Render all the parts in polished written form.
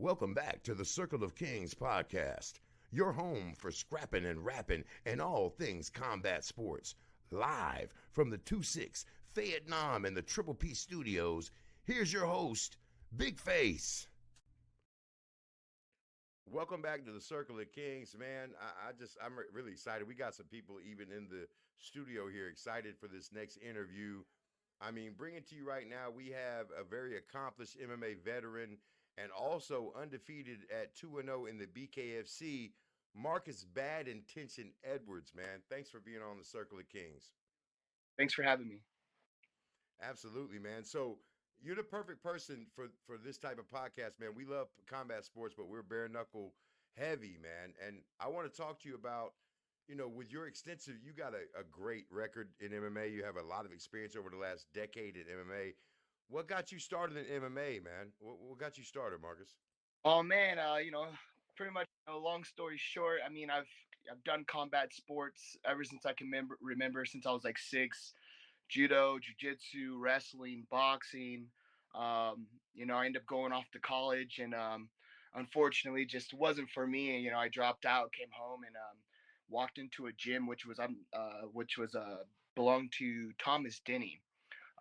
Welcome back to the Circle of Kings podcast, your home for scrapping and rapping and all things combat sports. Live from the 2-6 Vietnam and the Triple P studios, here's your host, BigFace. Welcome back to the Circle of Kings, man. I'm really excited. We got some people even in the studio here excited for this next interview. I mean, bringing to you right now, we have a very accomplished MMA veteran and also undefeated at 2-0 in the BKFC, Marcus Bad Intention Edwards, man. Thanks for being on the Circle of Kings. Thanks for having me. Absolutely, man. So you're the perfect person for this type of podcast, man. We love combat sports, but we're bare knuckle heavy, man. And I want to talk to you about, with your extensive, you got a great record in MMA. You have a lot of experience over the last decade in MMA. What got you started in MMA, man? What got you started, Marcus? Oh man, pretty much long story short, I mean, I've done combat sports ever since I can remember since I was like 6. Judo, jiu-jitsu, wrestling, boxing. I ended up going off to college and unfortunately just wasn't for me. I dropped out, came home and walked into a gym which was belonged to Thomas Denny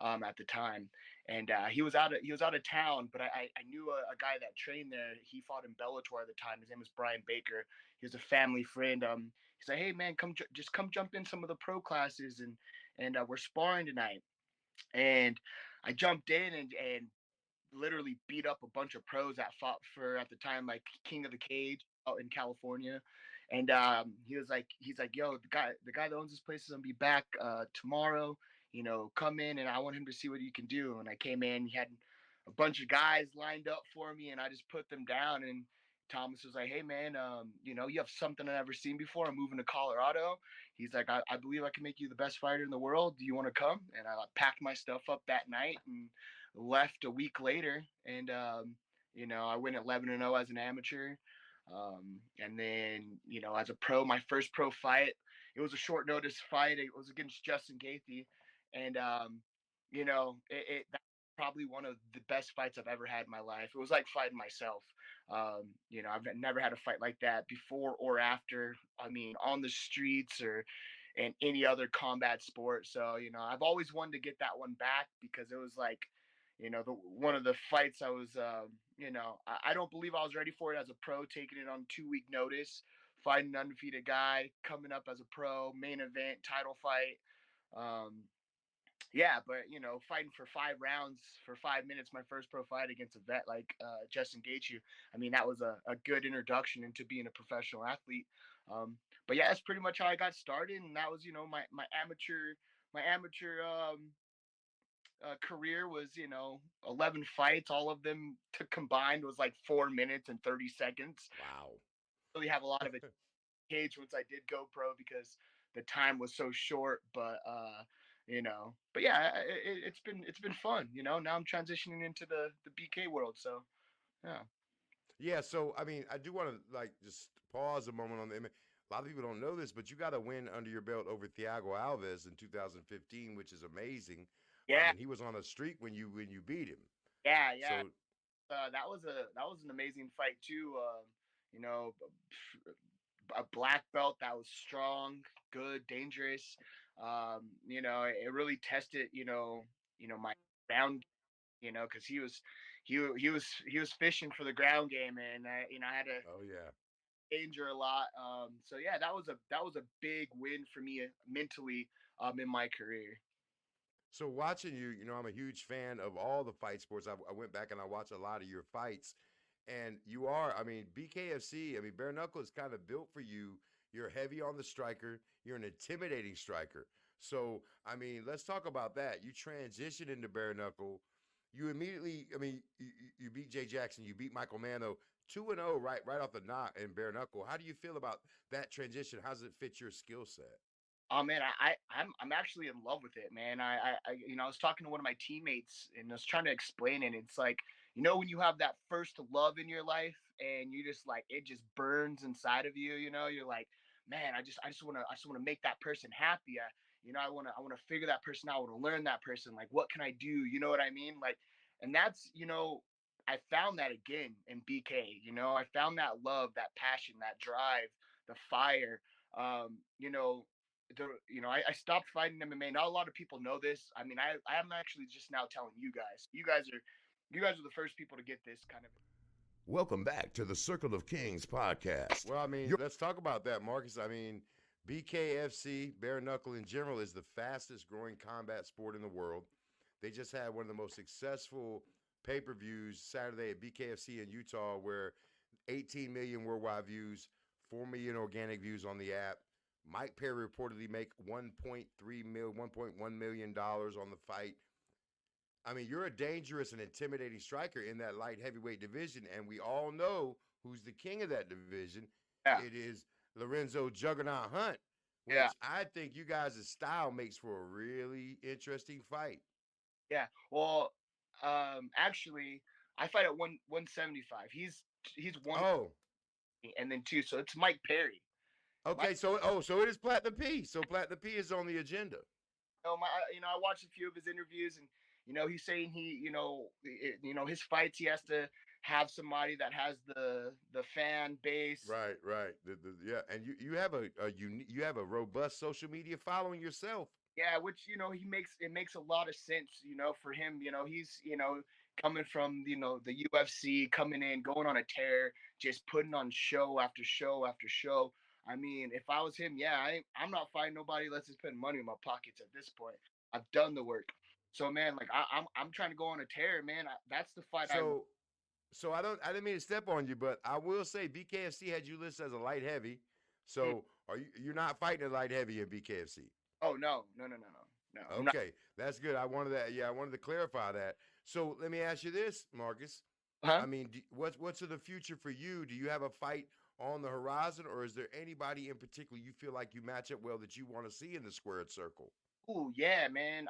at the time, and he was out of town. But I knew a guy that trained there. He fought in Bellator at the time. His name was Brian Baker. He was a family friend. He said, "Hey man, just come jump in some of the pro classes, and we're sparring tonight." And I jumped in and literally beat up a bunch of pros that fought for at the time like King of the Cage out in California. And he's like, yo, the guy that owns this place is gonna be back tomorrow. Come in and I want him to see what you can do. And I came in, he had a bunch of guys lined up for me, and I just put them down. And Thomas was like, hey man, you have something I've never seen before. I'm moving to Colorado. He's like, I believe I can make you the best fighter in the world. Do you want to come? And I packed my stuff up that night and left a week later. And I went 11-0 as an amateur. And then, as a pro, my first pro fight, it was a short notice fight. It was against Justin Gaethje. And, that's probably one of the best fights I've ever had in my life. It was like fighting myself. I've never had a fight like that before or after. I mean, on the streets or in any other combat sport. So, I've always wanted to get that one back because it was like, one of the fights I was, I don't believe I was ready for it as a pro, taking it on 2-week notice, fighting an undefeated guy, coming up as a pro, main event, title fight. Um, yeah, but fighting for 5 rounds for 5 minutes, my first pro fight against a vet like Justin Gaethje. I mean, that was a good introduction into being a professional athlete. But yeah, that's pretty much how I got started, and that was my amateur career was 11 fights. All of them combined was like 4 minutes and 30 seconds. Wow. Really have a lot of it cage once I did go pro because the time was so short. But yeah, it's been fun. Now I'm transitioning into the BK world. So yeah. Yeah, so I mean, I do want to just pause a moment on the. A lot of people don't know this, but you got a win under your belt over Thiago Alves in 2015, which is amazing. I Yeah, mean, he was on a streak when you beat him. yeah. So That was an amazing fight too. You know, a black belt that was strong, good, dangerous. It really tested, my ground, because he was fishing for the ground game, and I had to oh yeah. danger a lot. So yeah, that was a big win for me mentally, in my career. So watching you, I'm a huge fan of all the fight sports. I went back and I watched a lot of your fights, and you are, I mean, BKFC. I mean, bare knuckle is kind of built for you. You're heavy on the striker. You're an intimidating striker. So I mean, let's talk about that. You transition into bare knuckle. You immediately, I mean, you beat Jay Jackson. You beat Michael Mano 2-0 right off the knot in bare knuckle. How do you feel about that transition? How does it fit your skill set? Oh man, I'm actually in love with it, man. I was talking to one of my teammates and I was trying to explain it. It's like, when you have that first love in your life and you just like it just burns inside of you, you're like, man, I just wanna make that person happy. I wanna figure that person out, I wanna learn that person. Like, what can I do? You know what I mean? Like, and that's, I found that again in BK. You know, I found that love, that passion, that drive, the fire. You know, I stopped fighting MMA. Not a lot of people know this. I mean, I'm actually just now telling you guys. You guys are the first people to get this kind of. Welcome back to the Circle of Kings podcast. Well, I mean, let's talk about that, Marcus. I mean, BKFC, bare knuckle in general, is the fastest growing combat sport in the world. They just had one of the most successful pay per views Saturday at BKFC in Utah, where 18 million worldwide views, 4 million organic views on the app. Mike Perry reportedly make 1.1 million dollars on the fight. I mean, you're a dangerous and intimidating striker in that light heavyweight division, and we all know who's the king of that division. Yeah, It is Lorenzo Juggernaut Hunt, yeah, which I think you guys' style makes for a really interesting fight. yeah. Well, actually, I fight at 175. He's one Oh, and then two, so it's Mike Perry. Mike, okay. So it is Platinum P. So Platinum P is on the agenda. I watched a few of his interviews, and he's saying his fights he has to have somebody that has the fan base. Right, right. Yeah, and you have you have a robust social media following yourself. Yeah, which he makes a lot of sense. For him, he's coming from the UFC, coming in, going on a tear, just putting on show after show after show. I mean, if I was him, yeah, I'm not fighting nobody. Let's just put money in my pockets at this point. I've done the work. So man, like I'm trying to go on a tear, man. That's the fight I want. So I didn't mean to step on you, but I will say BKFC had you listed as a light heavy. Mm. So you're not fighting a light heavy in BKFC? Oh no, no, no, no, no, no. I'm not. Okay, that's good. I wanted that. Yeah, I wanted to clarify that. So let me ask you this, Marcus. Huh? I mean, what's in the future for you? Do you have a fight on the horizon, or is there anybody in particular you feel like you match up well that you want to see in the squared circle? Oh yeah, man.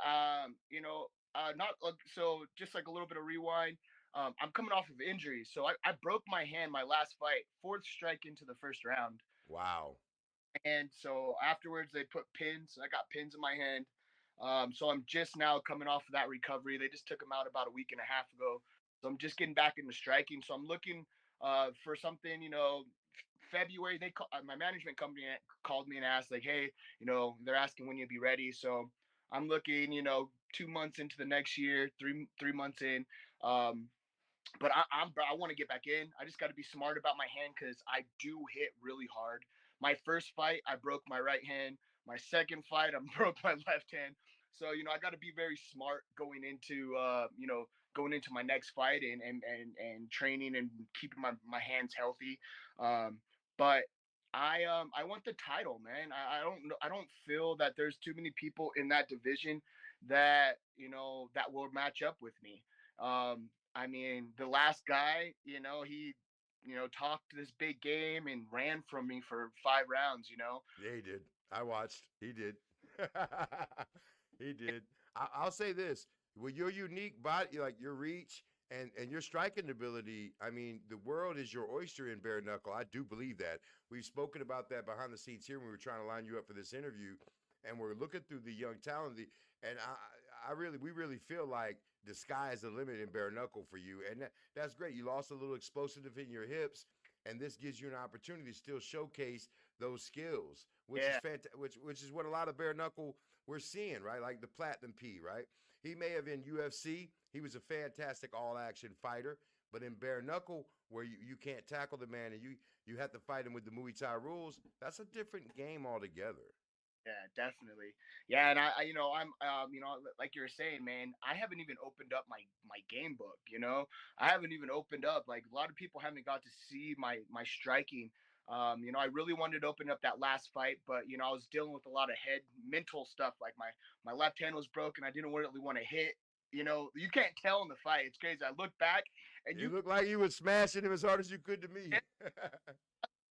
Not so. Just like a little bit of rewind. I'm coming off of injuries, so I broke my hand my last fight, fourth strike into the first round, Wow. and so afterwards they put pins. I got pins in my hand. So I'm just now coming off of that recovery. They just took him out about a week and a half ago, so I'm just getting back into striking. So I'm looking for something. February. My management company called me and asked like, hey, they're asking when you'll be ready. So I'm looking, 2 months into the next year, three months in. Um, but I want to get back in. I just got to be smart about my hand because I do hit really hard. My first fight, I broke my right hand. My second fight, I broke my left hand. So I got to be very smart going into my next fight and training and keeping my hands healthy. Um, but I want the title, man. I don't feel that there's too many people in that division that that will match up with me. I mean, the last guy, he, talked this big game and ran from me for 5 rounds. Yeah, he did. I watched. He did. He did. I'll say this: with your unique body, like your reach and your striking ability, I mean, the world is your oyster in bare knuckle. I do believe that. We've spoken about that behind the scenes here when we were trying to line you up for this interview, and we're looking through the young talent. And we really feel like the sky is the limit in bare knuckle for you, and that's great. You lost a little explosiveness in your hips, and this gives you an opportunity to still showcase those skills, which is Yeah, which is what a lot of bare knuckle we're seeing, right? Like the Platinum P, right? He may have in UFC, he was a fantastic all action fighter, but in bare knuckle, where you can't tackle the man and you have to fight him with the Muay Thai rules, that's a different game altogether. yeah, definitely. Yeah, and I'm, like you were saying, man, I haven't even opened up my game book. I haven't even opened up. Like a lot of people haven't got to see my striking. I really wanted to open up that last fight, but I was dealing with a lot of head mental stuff. Like my left hand was broken. I didn't really want to hit. You can't tell in the fight. It's crazy. I look back and It looked like you were smashing him as hard as you could to me.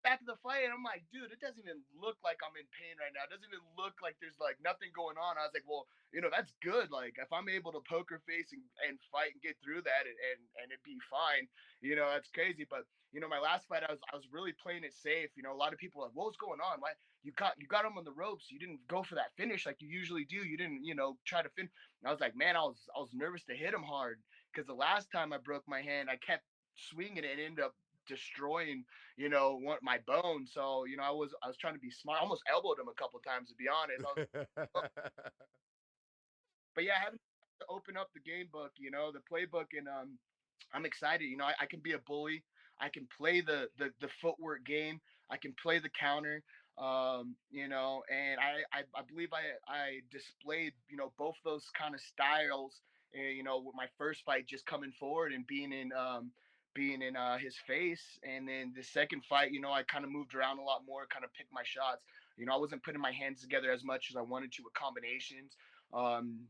back of the fight, and I'm like, dude, it doesn't even look like I'm in pain right now. It doesn't even look like there's like nothing going on. I was like, well, that's good. Like if I'm able to poker face and fight and get through that and it be fine, that's crazy. But my last fight, I was really playing it safe. A lot of people are like, what was going on? Why you got him on the ropes? You didn't go for that finish like you usually do. You didn't, try to fin. And I was like, man, I was nervous to hit him hard. because the last time I broke my hand, I kept swinging it and ended up destroying, my bone. So, I was trying to be smart. I almost elbowed him a couple times, to be honest. But yeah, having to open up the game book, the playbook, and I'm excited. I can be a bully. I can play the footwork game. I can play the counter. And I believe I displayed both those kind of styles. With my first fight, just coming forward and being in his face, and then the second fight, I kind of moved around a lot more, kind of picked my shots. I wasn't putting my hands together as much as I wanted to with combinations,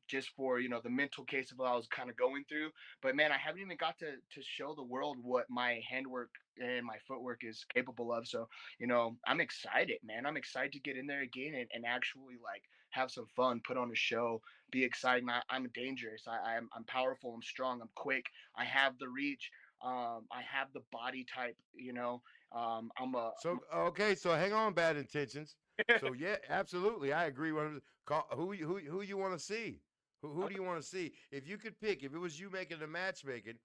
just for the mental case of what I was kind of going through. But man, I haven't even got to show the world what my handwork and my footwork is capable of. So I'm excited, man. I'm excited to get in there again and actually like have some fun, put on a show, be exciting. I'm dangerous. I'm powerful. I'm strong. I'm quick. I have the reach. I have the body type. I'm a So okay, so hang on, bad intentions. So yeah, absolutely, I agree. Who you want to see? Who do you want to see? If you could pick, if it was you making the matchmaking,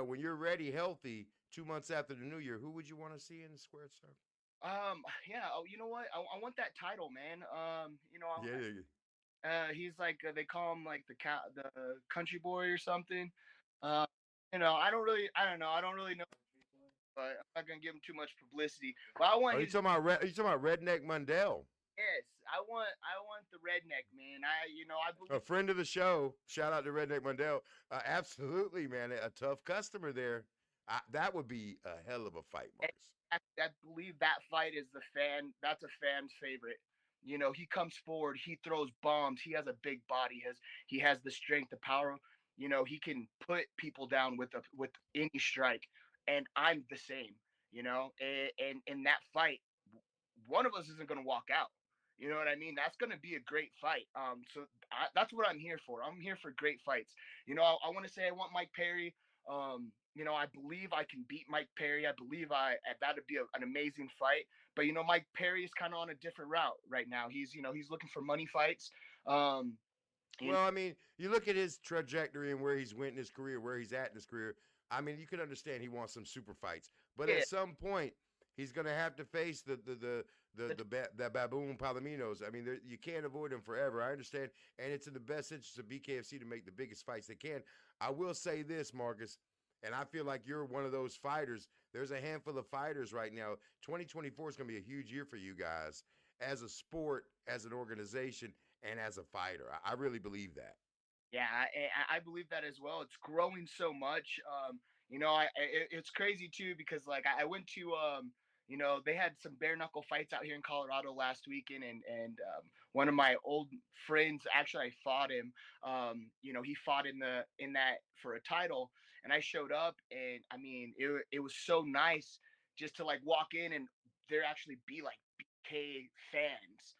when you're ready, healthy, 2 months after the new year, who would you want to see in the squared circle? yeah. Oh, you know what? I want that title, man. Yeah, yeah, yeah. He's like they call him like the country boy or something. Uh, I don't know. I don't really know, but I'm not gonna give him too much publicity. But I want Are you his talking about you talking about Redneck Mundell? yes. I want the redneck man. I A believe friend of the show. Shout out to Redneck Mundell. Absolutely, man. A tough customer there. That would be a hell of a fight, Marcus. I believe that fight is the fan. That's a fan's favorite. He comes forward. He throws bombs. He has a big body. He has the strength, the power. He can put people down with any strike. And I'm the same. And in that fight, one of us isn't going to walk out. You know what I mean? That's going to be a great fight. That's what I'm here for. I'm here for great fights. I want to say I want Mike Perry. I believe I can beat Mike Perry. I believe that'd be an amazing fight. But Mike Perry is kind of on a different route right now. He's looking for money fights. Um, and Well, I mean, you look at his trajectory and where he's went in his career, where he's at in his career. I mean, you can understand he wants some super fights, but yeah, at some point, he's going to have to face the baboon palominos. I mean, you can't avoid them forever. I understand, and it's in the best interest of BKFC to make the biggest fights they can. I will say this, Marcus, and I feel like you're one of those fighters. There's a handful of fighters right now. 2024 is going to be a huge year for you guys as a sport, as an organization, and as a fighter. I really believe that. Yeah, I believe that as well. It's growing so much. It's crazy too because like I went to they had some bare knuckle fights out here in Colorado last weekend, and one of my old friends, actually I fought him. He fought in that for a title, and I showed up, and I mean it was so nice just to like walk in and there actually be like BK fans.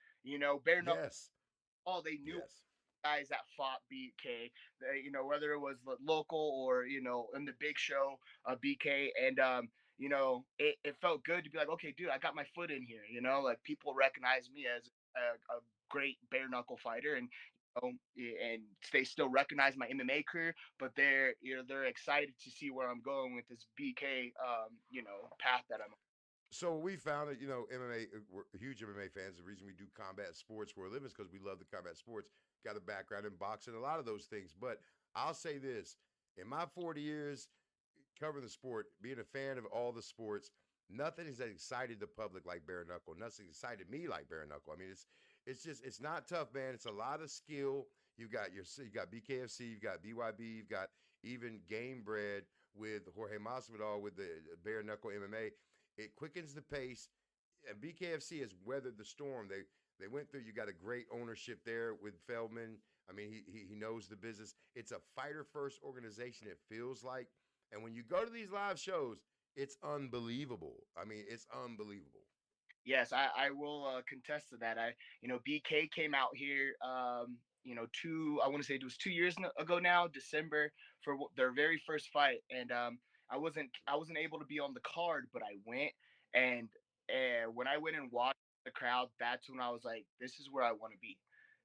Bare knuckle. Yes. Oh, they knew Yes. guys that fought BK, whether it was local or in the big show, BK, and it felt good to be like, okay, dude, I got my foot in here. Like people recognize me as a great bare knuckle fighter, and they still recognize my MMA career, but they're excited to see where I'm going with this BK path that I'm on. So we found that MMA, we're huge MMA fans. The reason we do combat sports for a living is because we love the combat sports. Got a background in boxing, a lot of those things. But I'll say this: in my 40 years covering the sport, being a fan of all the sports, nothing has excited the public like bare knuckle. Nothing excited me like bare knuckle. I mean, it's not tough, man. It's a lot of skill. You got BKFC, you've got BYB, you've got even Game Bred with Jorge Masvidal with the bare knuckle MMA. It quickens the pace, and BKFC has weathered the storm. They went through. You got a great ownership there with Feldman. I mean, he knows the business. It's a fighter first organization. It feels like, and when you go to these live shows, it's unbelievable. I mean, it's unbelievable. Yes, I will contest to that. BK came out here, I want to say it was 2 years ago now, December, for their very first fight, and I wasn't able to be on the card, but I went, and when I went and watched the crowd, that's when I was like, this is where I want to be.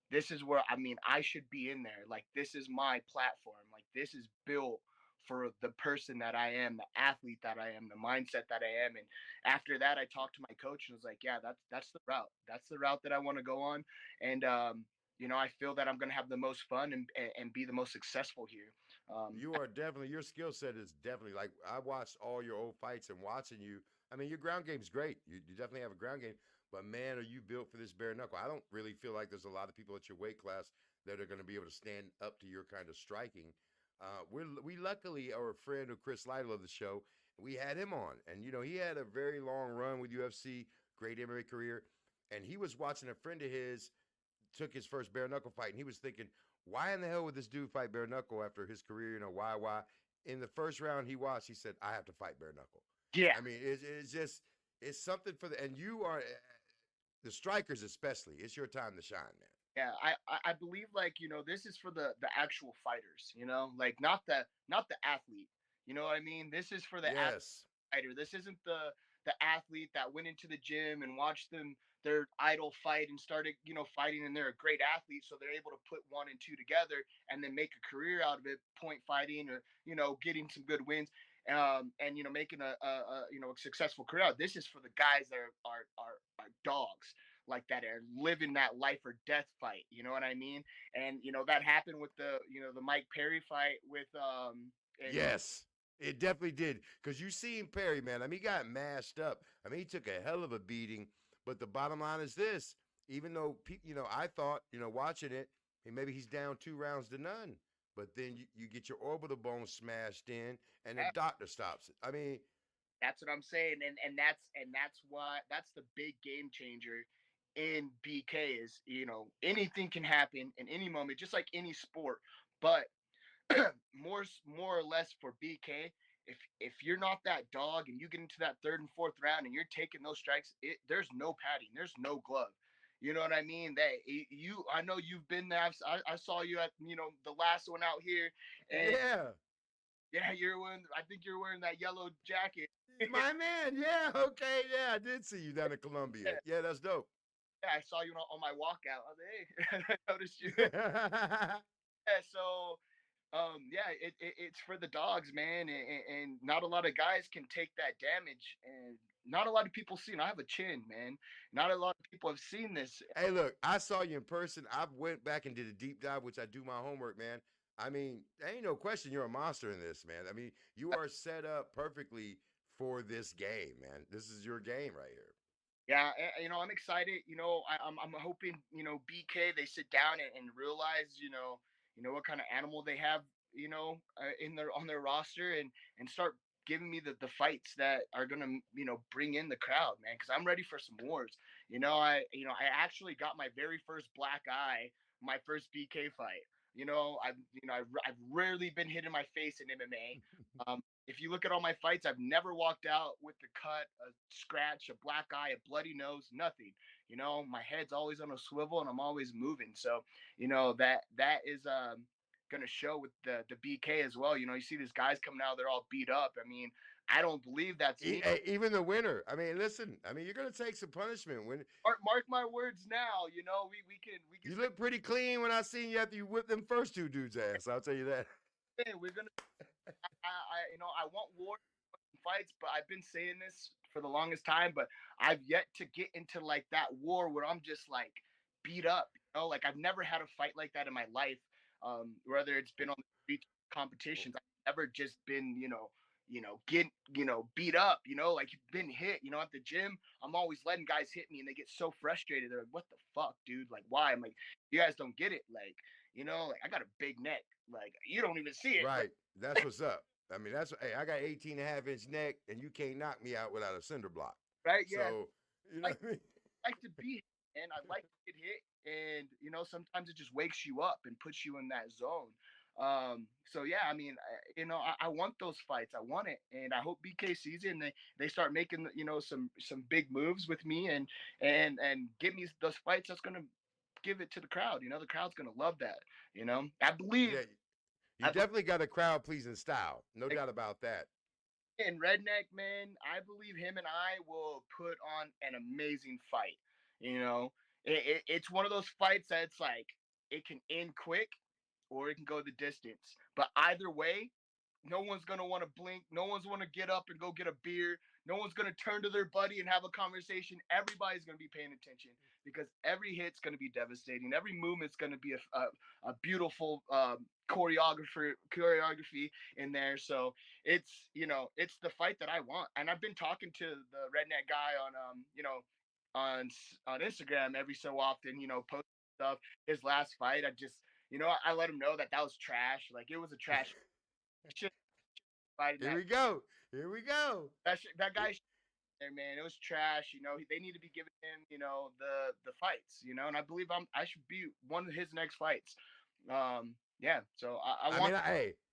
This is where I mean I should be in there. Like this is my platform. Like this is built. for the person that I am, the athlete that I am, the mindset that I am. And after that, I talked to my coach and was like, yeah, that's the route. That's the route that I want to go on. And I feel that I'm going to have the most fun and be the most successful here. You are definitely, your skill set is definitely like, I watched all your old fights and watching you. I mean, your ground game's great. You definitely have a ground game, but man, are you built for this bare knuckle? I don't really feel like there's a lot of people at your weight class that are going to be able to stand up to your kind of striking. We luckily are a friend of Chris Lytle of the show. We had him on, and he had a very long run with UFC, great MMA career, and he was watching a friend of his took his first bare knuckle fight, and he was thinking, why in the hell would this dude fight bare knuckle after his career? Why? In the first round he watched, he said, I have to fight bare knuckle. Yeah. I mean, it's just, it's something for and you are, the strikers especially, it's your time to shine, man. Yeah, I believe, like, this is for the actual fighters, like not the athlete. You know what I mean? This is for the Yes. fighter. This isn't the athlete that went into the gym and watched their idol fight and started, fighting, and they're a great athlete, so they're able to put one and two together and then make a career out of it, point fighting, or getting some good wins, and making a successful career. This is for the guys that are dogs, like, that are living that life or death fight. You know what I mean? And that happened with the Mike Perry fight with Yes, it definitely did. Because you seen Perry, man. I mean, he got mashed up. I mean, he took a hell of a beating. But the bottom line is this: even though I thought, watching it, maybe he's down 2 rounds to none. But then you get your orbital bone smashed in, and the doctor stops it. I mean, that's what I'm saying, and that's why that's the big game changer in BK is, anything can happen in any moment, just like any sport. But more or less for BK, if you're not that dog and you get into that third and fourth round and you're taking those strikes, there's no padding, there's no glove. You know what I mean? I know you've been there. I saw you at the last one out here, and yeah, I think you're wearing that yellow jacket. My man, yeah, okay, yeah, I did see you down in Columbia. Yeah, that's dope. Yeah, I saw you on my walkout. I was like, hey, I noticed you. Yeah, so yeah, it's for the dogs, man, and not a lot of guys can take that damage, and not a lot of people see. I have a chin, man. Not a lot of people have seen this. Hey, look, I saw you in person. I went back and did a deep dive, which I do my homework, man. I mean, there ain't no question you're a monster in this, man. I mean, you are set up perfectly for this game, man. This is your game right here. Yeah, I'm excited. I'm hoping BK, they sit down and realize what kind of animal they have in their on their roster, and start giving me the fights that are gonna bring in the crowd, man. Because I'm ready for some wars. I actually got my very first black eye, my first BK fight. I've rarely been hit in my face in MMA. If you look at all my fights, I've never walked out with a cut, a scratch, a black eye, a bloody nose, nothing. My head's always on a swivel and I'm always moving. So, that is gonna show with the BK as well. You see these guys coming out, they're all beat up. I mean, I don't believe that's me. Even the winner. I mean, listen. I mean, you're gonna take some punishment when. Mark my words now. We can. You look pretty clean when I seen you after you whipped them first two dudes' ass. I'll tell you that. Hey, we're gonna. I want war fights, but I've been saying this for the longest time, but I've yet to get into like that war where I'm just like beat up. Like I've never had a fight like that in my life. Whether it's been on the street competitions, I've never just been, get, beat up, like you've been hit, at the gym. I'm always letting guys hit me and they get so frustrated. They're like, what the fuck, dude? Like, why? I'm like, you guys don't get it. Like, like I got a big neck. Like, you don't even see it. Right. That's what's up. I mean, hey, I got 18.5-inch neck and you can't knock me out without a cinder block. Right. Yeah. So, you know what I mean? I like to be, and I like to get hit. And, sometimes it just wakes you up and puts you in that zone. So yeah, I mean, I want those fights. I want it. And I hope BK sees it and they start making, some big moves with me and give me those fights. That's going to give it to the crowd. The crowd's going to love that. I believe. Yeah, you definitely got a crowd pleasing style. No doubt about that. And Redneck, man, I believe him and I will put on an amazing fight. It's one of those fights that's like, it can end quick or it can go the distance. But either way, no one's going to want to blink. No one's want to get up and go get a beer. No one's going to turn to their buddy and have a conversation. Everybody's going to be paying attention because every hit's going to be devastating. Every movement's going to be a beautiful choreography in there. So it's, it's the fight that I want. And I've been talking to the redneck guy on, on Instagram every so often, post stuff. His last fight, I let him know that was trash. Like, it was a trash shit fight. Here we go. Here we go. That guy there, man, it was trash. They need to be giving him, the fights, and I believe I should be one of his next fights. Yeah. So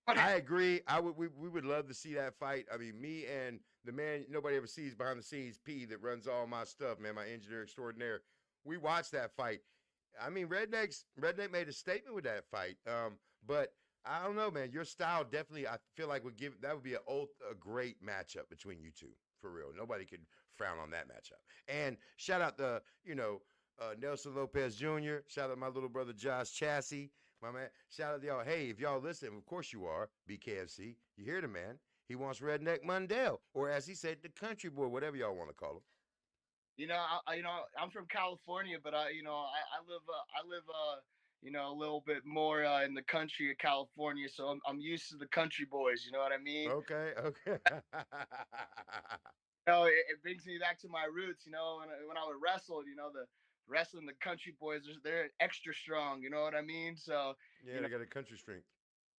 I agree. We would love to see that fight. I mean, me and the man nobody ever sees behind the scenes, P, that runs all my stuff, man, my engineer extraordinaire. We watched that fight. I mean, Redneck made a statement with that fight. But I don't know, man. Your style definitely, I feel like would be a great matchup between you two, for real. Nobody could frown on that matchup. And shout out to Nelson Lopez Jr. Shout out to my little brother Chasse, my man. Shout out to y'all. Hey, if y'all listen, of course you are, BKFC. You hear the man. He wants Redneck Mundell, or as he said, the country boy, whatever y'all want to call him. I'm from California, but I live a little bit more in the country of California, so I'm used to the country boys. You know what I mean? Okay. It brings me back to my roots. When I would wrestle, the country boys, they're extra strong. You know what I mean? So yeah, they got a country strength.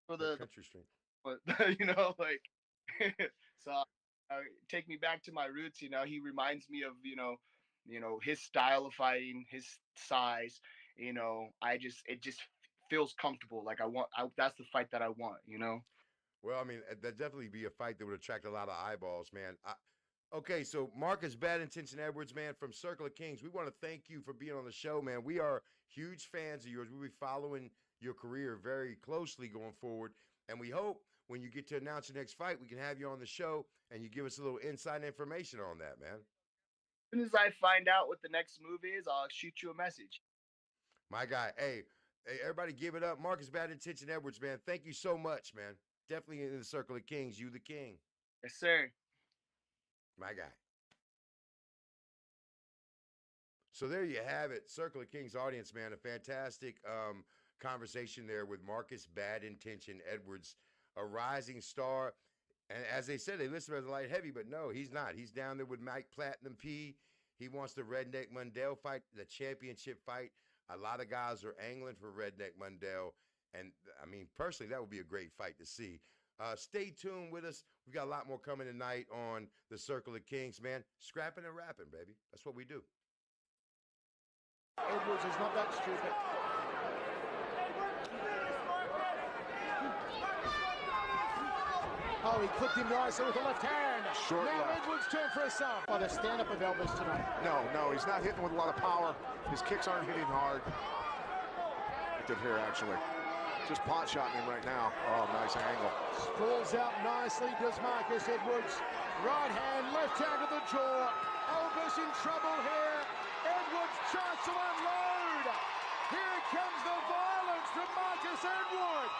For the country strength. But so take me back to my roots. He reminds me of his style of fighting, his size. It just feels comfortable. Like that's the fight that I want. Well, I mean, that'd definitely be a fight that would attract a lot of eyeballs, man. Okay, so Marcus Bad Intention Edwards, man, from Circle of Kings, we want to thank you for being on the show, man. We are huge fans of yours. We'll be following your career very closely going forward, and we hope when you get to announce your next fight, we can have you on the show and you give us a little inside information on that, man. As soon as I find out what the next move is, I'll shoot you a message. My guy. Hey, everybody give it up. Marcus Bad Intention Edwards, man. Thank you so much, man. Definitely in the Circle of Kings. You the king. Yes, sir. My guy. So there you have it. Circle of Kings audience, man. A fantastic conversation there with Marcus Bad Intention Edwards, a rising star. And as they said, they listed him as a light heavy, but no, he's not. He's down there with Mike Platinum P. He wants the Redneck Mundell fight, the championship fight. A lot of guys are angling for Redneck Mundell. And, I mean, personally, that would be a great fight to see. Stay tuned with us. We got a lot more coming tonight on the Circle of Kings, man. Scrapping and rapping, baby. That's what we do. Edwards is not that stupid. Oh, he clipped him nicely with the left hand. Short now left. Edwards turn for a sub. Oh, the stand-up of Elvis tonight. No, he's not hitting with a lot of power. His kicks aren't hitting hard. Did here, actually. Just pot shotting him right now. Oh, nice angle. Sprawls out nicely, does Marcus Edwards. Right hand, left hand to the jaw. Elvis in trouble here. Edwards tries to unload. Here comes the violence from Marcus Edwards.